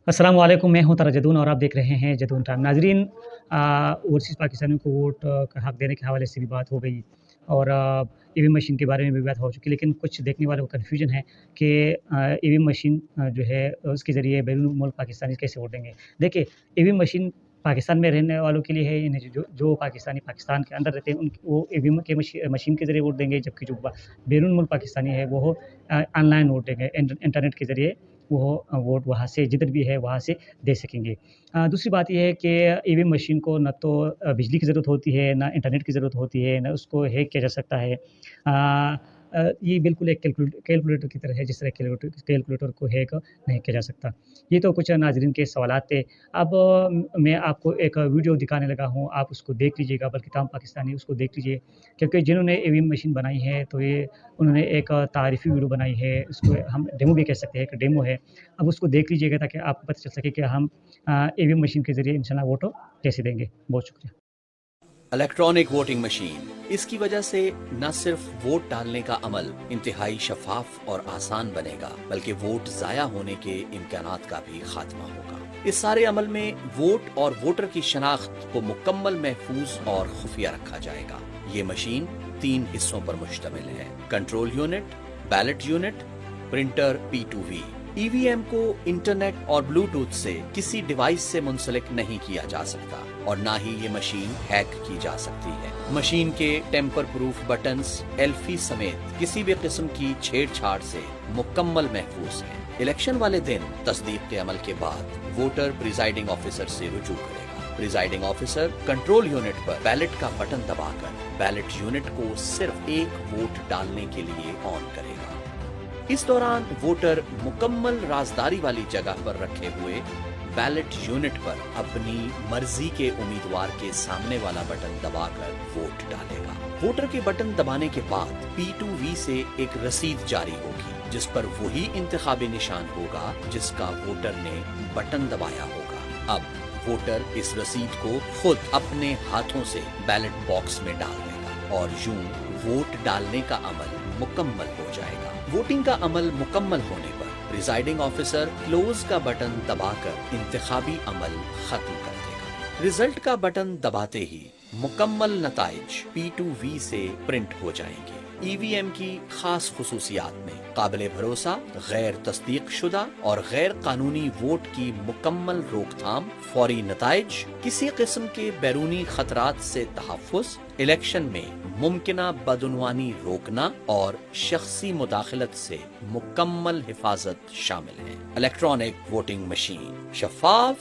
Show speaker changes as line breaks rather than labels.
अस्सलाम वालेकुम, मैं हूं तारा जदून और आप देख रहे हैं जदून टाइम। नाज़रीन, ओवरसीज़ पाकिस्तानियों को वोट का हक़ देने के हवाले से भी बात हो गई और ईवीएम मशीन के बारे में भी बात हो चुकी है। लेकिन कुछ देखने वालों को कन्फ्यूजन है कि ईवीएम मशीन जो है उसके ज़रिए बैरून मुल्क पाकिस्तानी कैसे वोट देंगे। देखिए, ईवीएम मशीन पाकिस्तान में रहने वालों के लिए है, यानी जो पाकिस्तानी पाकिस्तान के अंदर रहते हैं वो ईवीएम के मशीन के ज़रिए वोट देंगे, जबकि जो बैरून मुल्क पाकिस्तानी है वो ऑनलाइन वोट देंगे, इंटरनेट के ज़रिए वो वोट वहाँ से जिधर भी है वहाँ से दे सकेंगे। दूसरी बात ये है कि ईवीएम मशीन को ना तो बिजली की ज़रूरत होती है, ना इंटरनेट की ज़रूरत होती है, ना उसको हैक किया जा सकता है। ये बिल्कुल एक कैलकुलेटर की तरह है, जिस तरह कैलकुलेटर को हैक नहीं किया जा सकता। ये तो कुछ नाज़रीन के सवालात थे। अब मैं आपको एक वीडियो दिखाने लगा हूँ, आप उसको देख लीजिएगा, बल्कि तमाम पाकिस्तानी उसको देख लीजिए, क्योंकि जिन्होंने ईवीएम मशीन बनाई है, तो ये उन्होंने एक तारीफ़ी वीडियो बनाई है, इसको हम डेमो भी कह सकते हैं, एक डेमो है। अब उसको देख लीजिएगा ताकि आपको पता चल सके कि हम ईवीएम मशीन के ज़रिए इंशाल्लाह वोट कैसे देंगे। बहुत शुक्रिया।
इलेक्ट्रॉनिक वोटिंग मशीन, इसकी वजह से न सिर्फ वोट डालने का अमल इंतहाई शफाफ और आसान बनेगा, बल्कि वोट जाया होने के इम्कानात का भी खात्मा होगा। इस सारे अमल में वोट और वोटर की शनाख्त को मुकम्मल महफूज और खुफिया रखा जाएगा। ये मशीन 3 हिस्सों पर मुश्तमिल है: control unit, ballot unit, printer P2V। EVM को इंटरनेट और ब्लूटूथ से किसी डिवाइस से मुंसलिक नहीं किया जा सकता और ना ही ये मशीन हैक की जा सकती है। मशीन के टेम्पर प्रूफ बटन्स एल्फी समेत किसी भी किस्म की छेड़छाड़ से मुकम्मल महफूज है। इलेक्शन वाले दिन तस्दीक के अमल के बाद वोटर प्रिजाइडिंग ऑफिसर से रुजू करेगा। प्रिजाइडिंग ऑफिसर कंट्रोल यूनिट पर बैलेट का बटन दबाकर बैलेट यूनिट को सिर्फ एक वोट डालने के लिए ऑन करेगा। इस दौरान वोटर मुकम्मल राजदारी वाली जगह पर रखे हुए बैलेट यूनिट पर अपनी मर्जी के उम्मीदवार के सामने वाला बटन दबाकर वोट डालेगा। वोटर के बटन दबाने के बाद P2V से एक रसीद जारी होगी, जिस पर वही इंतखाबी निशान होगा जिसका वोटर ने बटन दबाया होगा। अब वोटर इस रसीद को खुद अपने हाथों से बैलेट बॉक्स में डाल देगा और यूं वोट डालने का अमल मुकम्मल हो जाएगा। वोटिंग का अमल मुकम्मल होने पर प्रिजाइडिंग ऑफिसर क्लोज का बटन दबाकर इंतखाबी अमल खत्म कर देगा। रिजल्ट का बटन दबाते ही मुकम्मल नताइज P2V से प्रिंट हो जाएंगे। ईवीएम की खास खुसूसियात में काबिले भरोसा, गैर तस्दीक शुदा और गैर कानूनी वोट की मुकम्मल रोकथाम, फौरी नताइज, किसी किस्म के बैरूनी खतरात से तहफ़्फ़ुज़, इलेक्शन में मुमकिना बदउनवानी रोकना और शख्सी मुदाखलत से मुकम्मल हिफाजत शामिल है। Electronic voting machine शफाफ,